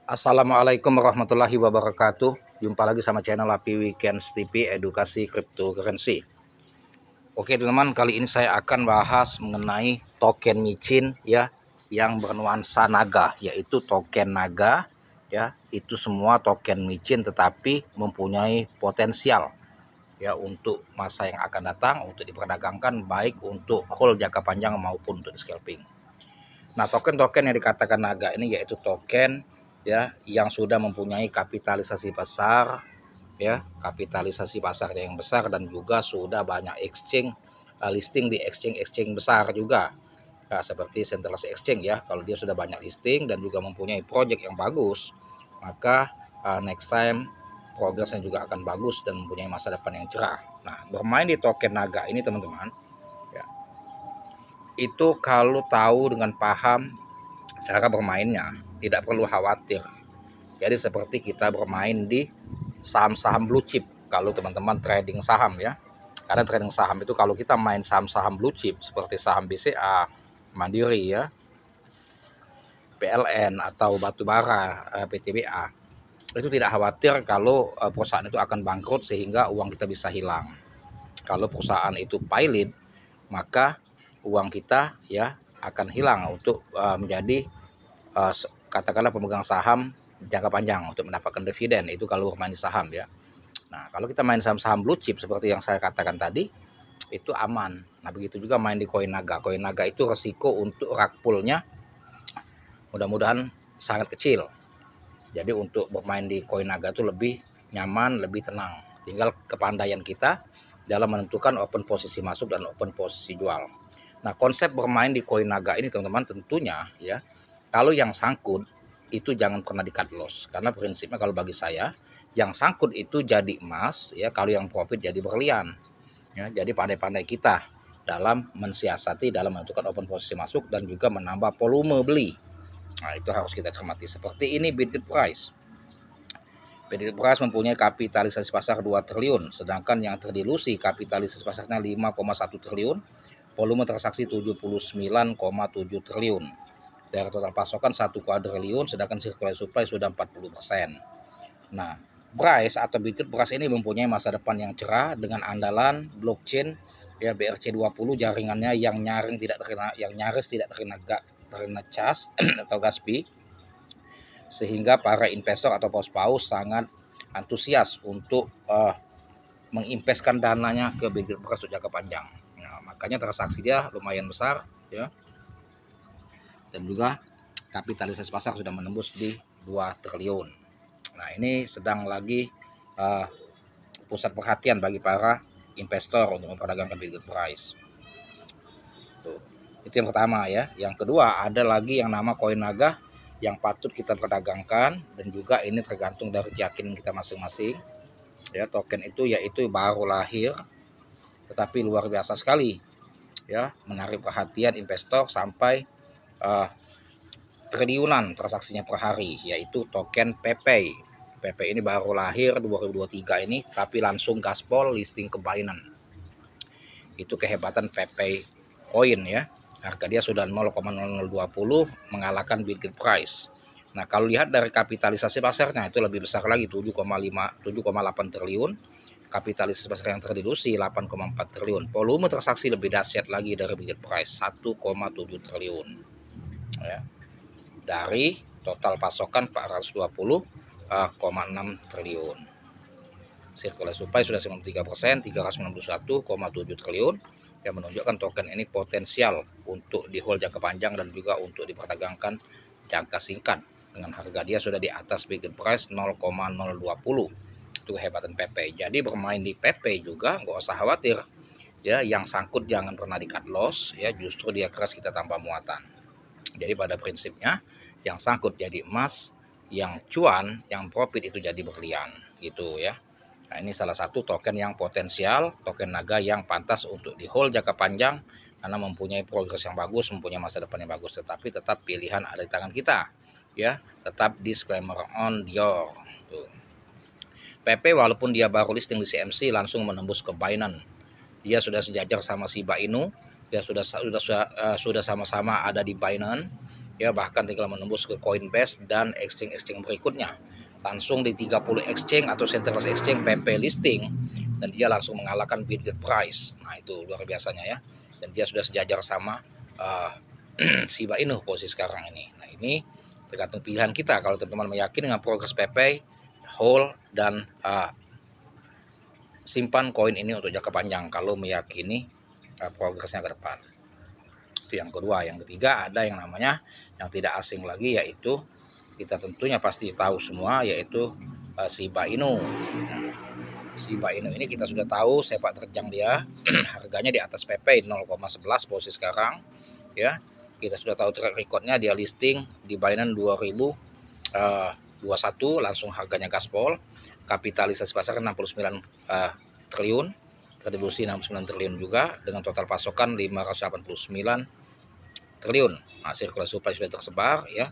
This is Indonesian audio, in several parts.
Assalamualaikum warahmatullahi wabarakatuh. Jumpa lagi sama channel Api Weekends TV Edukasi Cryptocurrency. Oke teman-teman, kali ini saya akan bahas mengenai token micin ya yang bernuansa naga, yaitu token naga ya. Itu semua token micin tetapi mempunyai potensial ya untuk masa yang akan datang untuk diperdagangkan, baik untuk hold jangka panjang maupun untuk scalping. Nah, token-token yang dikatakan naga ini yaitu token ya yang sudah mempunyai kapitalisasi besar ya, kapitalisasi pasarnya yang besar dan juga sudah banyak exchange listing di exchange besar juga. Nah, seperti centralized exchange ya, kalau dia sudah banyak listing dan juga mempunyai project yang bagus, maka next time progresnya juga akan bagus dan mempunyai masa depan yang cerah. Nah, bermain di token naga ini teman-teman ya, itu kalau tahu dengan paham cara bermainnya, tidak perlu khawatir. Jadi seperti kita bermain di saham-saham blue chip kalau teman-teman trading saham ya. Karena trading saham itu kalau kita main saham-saham blue chip seperti saham BCA, Mandiri ya, PLN atau batubara PTBA, itu tidak khawatir kalau perusahaan itu akan bangkrut sehingga uang kita bisa hilang. Kalau perusahaan itu pilot, maka uang kita ya akan hilang untuk menjadi katakanlah pemegang saham jangka panjang untuk mendapatkan dividen. Itu kalau main di saham ya. Nah, kalau kita main saham-saham blue chip seperti yang saya katakan tadi, itu aman. Nah, begitu juga main di koin naga. Koin naga itu resiko untuk rug pull-nya mudah-mudahan sangat kecil. Jadi untuk bermain di koin naga itu lebih nyaman, lebih tenang. Tinggal kepandaian kita dalam menentukan open posisi masuk dan open posisi jual. Nah, konsep bermain di koin naga ini teman-teman tentunya ya, kalau yang sangkut itu jangan pernah di cut loss, karena prinsipnya kalau bagi saya yang sangkut itu jadi emas ya, kalau yang profit jadi berlian ya. Jadi pandai-pandai kita dalam mensiasati, dalam menentukan open posisi masuk dan juga menambah volume beli. Nah, itu harus kita cermati. Seperti ini bid price. Bid price mempunyai kapitalisasi pasar 2 triliun, sedangkan yang terdilusi kapitalisasi pasarnya 5,1 triliun, volume transaksi 79,7 triliun. Dari total pasokan 1 kuadriliun, sedangkan circular supply sudah 40%. Nah, Bryce atau Bitcoin Bryce ini mempunyai masa depan yang cerah dengan andalan blockchain ya, BRC20 jaringannya yang nyaris tidak terkena cas atau gas fee, sehingga para investor atau paus-paus sangat antusias untuk menginvestkan dananya ke Bitcoin Bryce untuk jangka panjang. Nah, makanya transaksi dia lumayan besar ya, dan juga kapitalisasi pasar sudah menembus di 2 triliun. Nah, ini sedang lagi pusat perhatian bagi para investor untuk memperdagangkan Bitcoin price. Tuh. Itu yang pertama ya. Yang kedua, ada lagi yang nama koin naga yang patut kita perdagangkan, dan juga ini tergantung dari keyakinan kita masing-masing. Ya, token itu yaitu baru lahir tetapi luar biasa sekali ya, menarik perhatian investor sampai triliunan transaksinya per hari, yaitu token PP. PP ini baru lahir 2023 ini, tapi langsung gaspol listing ke Binance. Itu kehebatan PP Coin ya. Harga dia sudah 0,0020 mengalahkan Bitcoin price. Nah, kalau lihat dari kapitalisasi pasarnya itu lebih besar lagi, 7,8 triliun. Kapitalisasi pasar yang terdilusi 8,4 triliun. Volume transaksi lebih dahsyat lagi dari Bitcoin price, 1,7 triliun. Ya. Dari total pasokan 420,6 triliun. Circular supply sudah 93%, 391,7 triliun, yang menunjukkan token ini potensial untuk di hold jangka panjang dan juga untuk diperdagangkan jangka singkat dengan harga dia sudah di atas Bitcoin price 0,020. Itu kehebatan PP. Jadi bermain di PP juga nggak usah khawatir ya, yang sangkut jangan pernah di cut loss ya, justru dia keras kita tambah muatan. Jadi pada prinsipnya yang sangkut jadi emas, yang cuan, yang profit itu jadi berlian gitu ya. Nah, ini salah satu token yang potensial, token naga yang pantas untuk di hold jangka panjang karena mempunyai progres yang bagus, mempunyai masa depan yang bagus. Tetapi tetap pilihan ada di tangan kita ya. Tetap disclaimer on your tuh. PP walaupun dia baru listing di CMC langsung menembus ke Binance. Dia sudah sejajar sama Shiba Inu, dia sudah sama-sama ada di Binance ya, bahkan tinggal menembus ke Coinbase dan exchange berikutnya, langsung di 30 exchange atau centralized exchange PP listing, dan dia langsung mengalahkan Bitget Price. Nah, itu luar biasanya ya, dan dia sudah sejajar sama Shiba Inu posisi sekarang ini. Nah, ini tergantung pilihan kita. Kalau teman-teman meyakini dengan progres PP, hold dan simpan koin ini untuk jangka panjang kalau meyakini progresnya ke depan. Itu yang kedua. Yang ketiga, ada yang namanya yang tidak asing lagi, yaitu kita tentunya pasti tahu semua, yaitu Shiba Inu. Shiba Inu ini kita sudah tahu sepak terjang dia harganya di atas PP 0,11 posisi sekarang ya. Kita sudah tahu track recordnya, dia listing di Binance 2021, langsung harganya gaspol, kapitalisasi pasar 69 triliun, kontribusi 69 triliun juga, dengan total pasokan 589 triliun. Nah, sirkulasi supply sudah tersebar ya.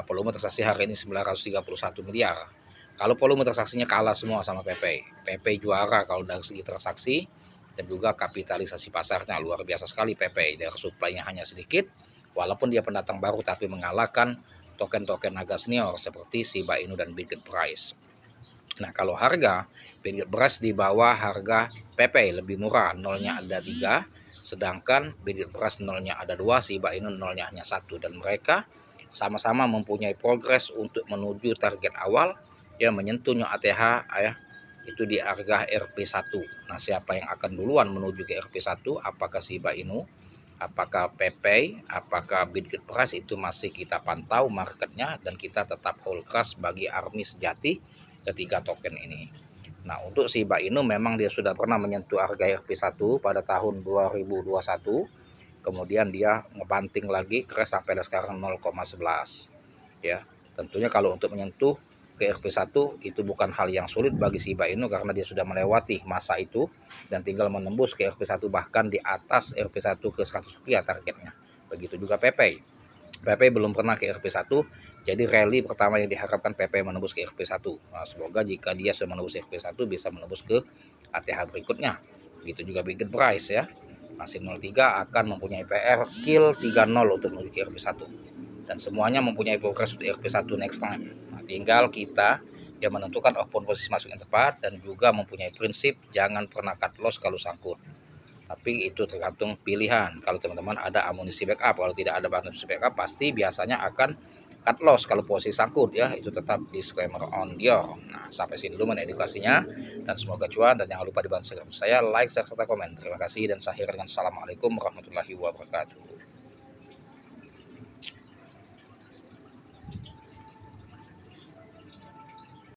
Volume transaksi hari ini 931 miliar. Kalau volume transaksinya kalah semua sama PP. PP juara kalau dari segi transaksi, dan juga kapitalisasi pasarnya luar biasa sekali PP. Dari supply-nya hanya sedikit, walaupun dia pendatang baru, tapi mengalahkan token-token naga senior seperti Shiba Inu dan Bitget Price. Nah, kalau harga Bitget Price di bawah harga PP, lebih murah, nolnya ada 3, sedangkan Bitget Price nolnya ada 2, Shiba Inu nolnya hanya 1, dan mereka sama-sama mempunyai progres untuk menuju target awal, ya, menyentuhnya ATH ya, itu di harga RP1. Nah, siapa yang akan duluan menuju ke RP1, apakah Shiba Inu, apakah PP, apakah Bitget Price, itu masih kita pantau marketnya, dan kita tetap hold cash bagi army sejati ketiga token ini. Nah, untuk Shiba Inu memang dia sudah pernah menyentuh harga RP1 pada tahun 2021, kemudian dia ngebanting lagi crash sampai sekarang 0,11 ya. Tentunya kalau untuk menyentuh ke RP1 itu bukan hal yang sulit bagi Shiba Inu, karena dia sudah melewati masa itu dan tinggal menembus ke RP1, bahkan di atas RP1 ke 100 rupiah targetnya. Begitu juga PP. PP belum pernah ke RP1, jadi rally pertama yang diharapkan PP menembus ke RP1. Nah, semoga jika dia sudah menembus RP1 bisa menembus ke ATH berikutnya. Begitu juga Bitget Price ya, masih 03 akan mempunyai PR kill 30 untuk menuju ke RP1, dan semuanya mempunyai progres untuk RP1 next time. Nah, tinggal kita yang menentukan open posisi masuk yang tepat, dan juga mempunyai prinsip jangan pernah cut loss kalau sangkut. Tapi itu tergantung pilihan. Kalau teman-teman ada amunisi backup, kalau tidak ada amunisi backup pasti biasanya akan cut loss kalau posisi sangkut ya. Itu tetap disclaimer on your. Nah, sampai sini dulu edukasinya, dan semoga cuan, dan jangan lupa dibantu saya like, share, serta komen. Terima kasih, dan saya akhiri dengan assalamualaikum warahmatullahi wabarakatuh.